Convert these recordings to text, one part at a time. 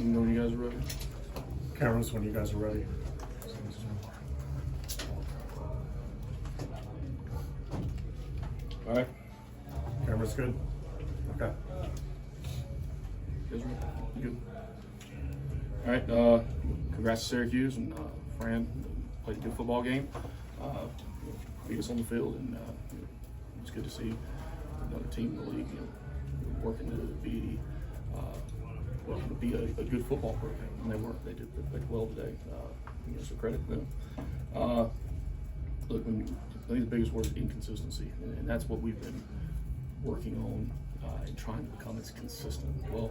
You know when you guys are ready? Cameras when you guys are ready. All right. Camera's good? Okay. You guys ready? You good? All right. Congrats to Syracuse and Fran. Played a good football game. Beat us on the field, and it's good to see another team in the league, working to be a good football program. And they were. They did well today. So credit to them. Look, I think the biggest word is inconsistency, and that's what we've been working on and trying to become as consistent. Well,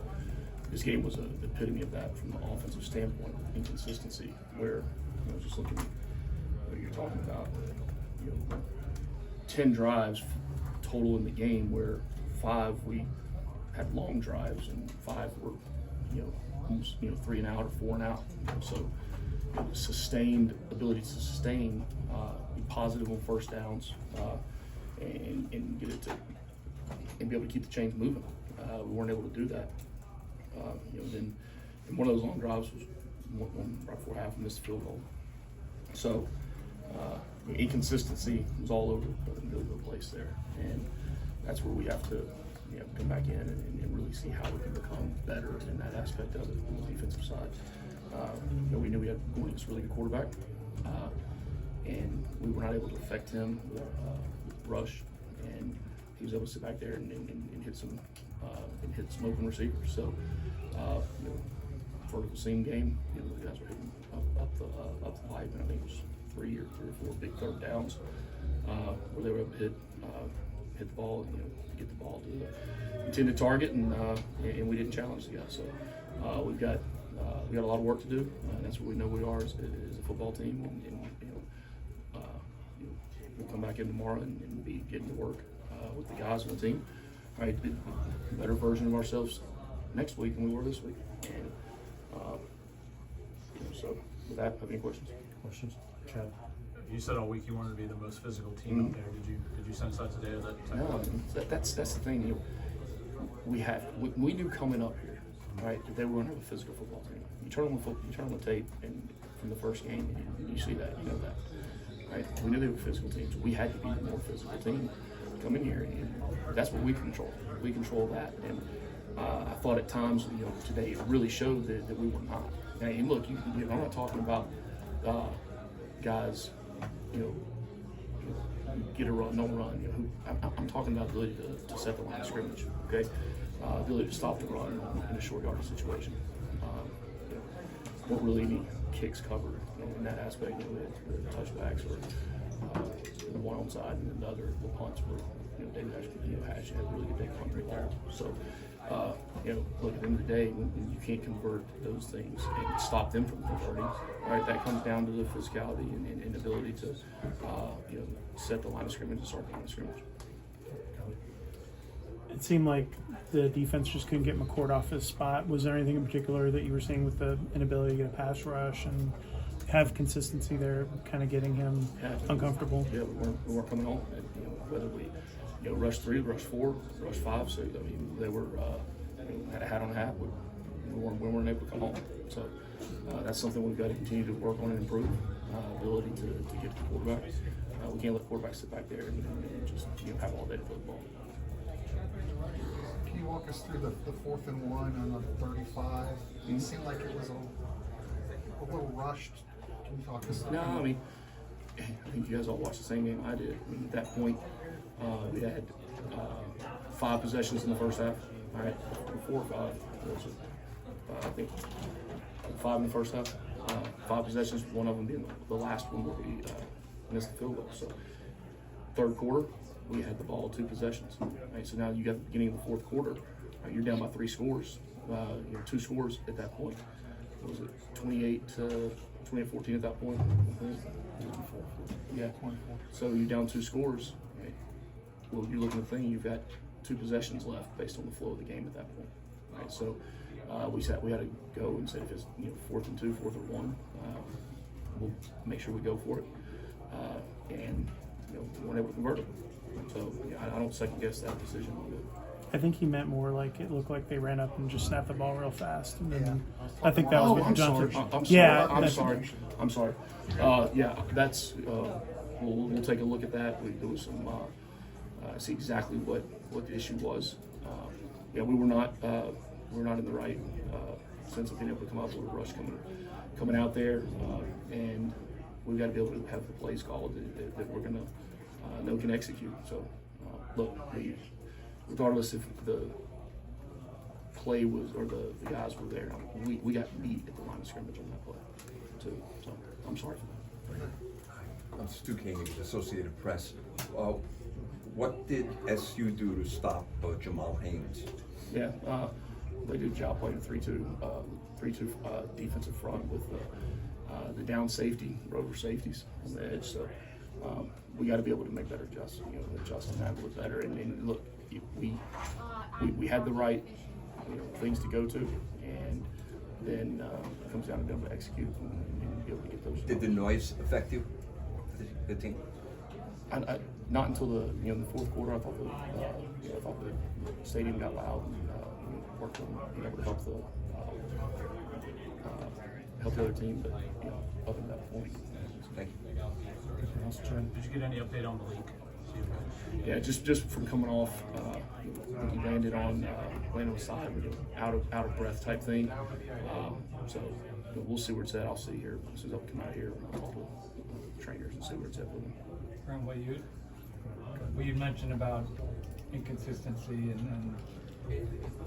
this game was an epitome of that from the offensive standpoint, inconsistency, where just looking at what you're talking about, 10 drives total in the game, where 5 we had long drives and 5 were almost 3 and out or 4 and out. So sustained ability to sustain, be positive on first downs, and get it to and be able to keep the chains moving. We weren't able to do that. Then and one of those long drives was one right before half, and missed the field goal. So inconsistency was all over the place there, and that's where we have to come back in and really see how we can become better in that aspect of it on the defensive side. We knew we had going against a really good quarterback, and we were not able to affect him with rush, and he was able to sit back there and hit some open receivers. So vertical seam game, the guys were hitting up the pipe, and I think it was 3 or 4 big third downs where they were able to hit the ball, get the ball to the intended target, and we didn't challenge the guy. So we got a lot of work to do, and that's what we know we are as a football team. And we'll come back in tomorrow and be getting to work with the guys on the team. All right, be a better version of ourselves next week than we were this week. And so with that, have any questions? Questions? Chad? You said all week you wanted to be the most physical team up there. Did you sense that today? No, that's the thing. We knew coming up here, right, that they were going to have a physical football team. You turn on the tape, and from the first game, and you see that, that, right? We knew they were physical teams. We had to be the more physical team come in here, and that's what we control. We control that, and I thought at times, today it really showed that we were not. And look, I'm not talking about guys, get a run, no run. I'm talking about the ability to set the line of scrimmage. Okay, ability to stop the run in a short yardage situation. Don't really any kicks covered in that aspect. The touchbacks or the one on side, and then the punts were. David Hatch had a really good day punting the ball. So, look, at the end of the day, when you can't convert those things and stop them from converting, right? That comes down to the physicality and ability to, set the line of scrimmage and start the line of scrimmage. It seemed like the defense just couldn't get McCourt off his spot. Was there anything in particular that you were seeing with the inability to get a pass rush and have consistency there, kind of getting him uncomfortable? Yeah, we weren't coming home. And, whether we, rush 3, rush 4, rush 5, so they were had a hat on a hat. We weren't able to come home. So that's something we've got to continue to work on and improve. Ability to get to the quarterback. We can't let quarterbacks sit back there and just have all day to play the ball. Can you walk us through the 4th and 1 on the 35? It seemed like it was a little rushed. Can you talk us through? No, I think you guys all watched the same game I did. At that point, we had 5 possessions in the first half. All right, 4 or 5. I think 5 in the first half. 5 possessions, one of them being the last one where we missed the field goal. So, third quarter, we had the ball 2 possessions. Right, so now you got the beginning of the 4th quarter. Right, you're down by 3 scores. 2 scores at that point. What was it 28-14 at that point? Yeah. So you're down 2 scores. Right? Well, you're looking at the thing. You've got 2 possessions left based on the flow of the game at that point. Right. So we had to go and say if it's 4th and 2, 4th or 1, we'll make sure we go for it. And we weren't able to convert it. So I don't second guess that decision. I think he meant more like it looked like they ran up and just snapped the ball real fast. And then I think that was Oh, what I'm Johnson. sorry. I'm Yeah, sorry. I'm that's- sorry. I'm sorry. Yeah, that's. We'll take a look at that. There was some. See exactly what the issue was. Yeah, we were not in the right sense of being able to come up with a rush coming out there, and we've got to be able to have the plays called that we're gonna know can execute. So look, regardless if the play was or the guys were there, we got beat at the line of scrimmage on that play too. So I'm sorry for that. I'm Stu Koenig, Associated Press. What did SU do to stop Jamal Haynes? Yeah, they did a job playing a 3-2 defensive front with the down safety, rover safeties on the edge. So we got to be able to make better adjustments, adjust and handle it better. And look, we had the right things to go to, and then it comes down to being able to execute and be able to get those. Did the noise affect you, the team? I not until the fourth quarter. I thought the stadium got loud and worked on being able to help the other team, but up to that point. Thank you. Anything else, Chad? Did you get any update on the leak? Yeah, just from coming off, he landed on the side with an out of breath type thing. So we'll see where it's at. I'll see here as soon as I come out here. I'll talk to the trainers and see where it's at with him. From what you mentioned about inconsistency and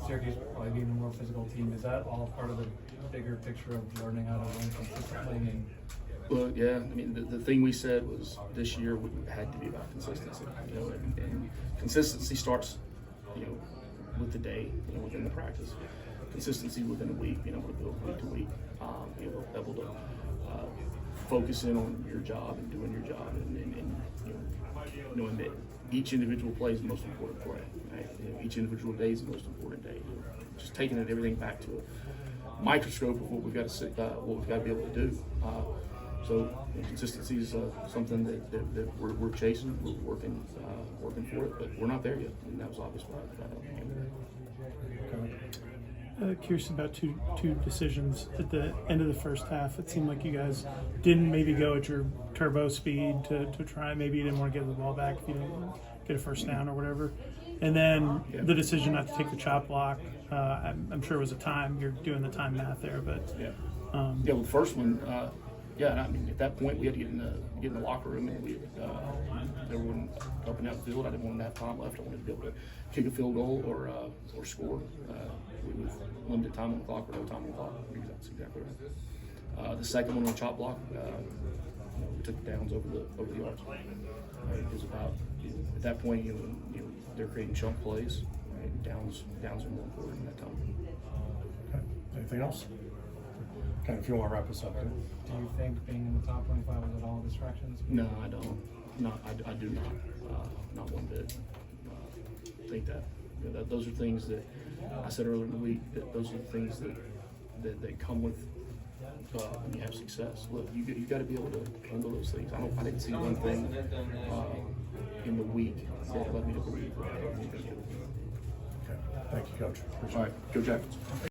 Syracuse probably being a more physical team, is that all part of the bigger picture of learning how to win consistently? And Well, yeah. I mean, the thing we said was this year had to be about consistency. And consistency starts, with the day, within the practice. Consistency within a week, being able to build week to week, being able to focus in on your job and doing your job, and knowing that each individual play is the most important play. Right? Each individual day is the most important day. Just taking everything back to a microscope of what we've got to be able to do. So consistency is something that we're chasing. We're working for it, but we're not there yet. And that was obvious why I don't Curious about two decisions at the end of the first half. It seemed like you guys didn't maybe go at your turbo speed to try. Maybe you didn't want to give the ball back if you didn't get a first down or whatever. And then the decision not to take the chop block. I'm sure it was a time. You're doing the time math there, but well, the first one, I mean, at that point we had to get in the locker room, and everyone up and down the field. I didn't want to have time left. I wanted to be able to kick a field goal or score with limited time on the clock or no time on the clock. That's exactly right. The second one on the chop block, we took the downs over the yards. It was about at that point, they're creating chunk plays. Right? Downs are more important in that time. Okay. Anything else? Okay, if you want to wrap us up, dude. do you think being in the top 25 was at all a distraction this week? No, I don't. I do not. Not one bit. Think that. Those are things that I said earlier in the week. That those are the things that come with when you have success. Look, you got to be able to handle those things. I didn't see one thing in the week that led me to believe that I was going to do it. Okay. Thank you, Coach. Appreciate it. All right, go Jackets.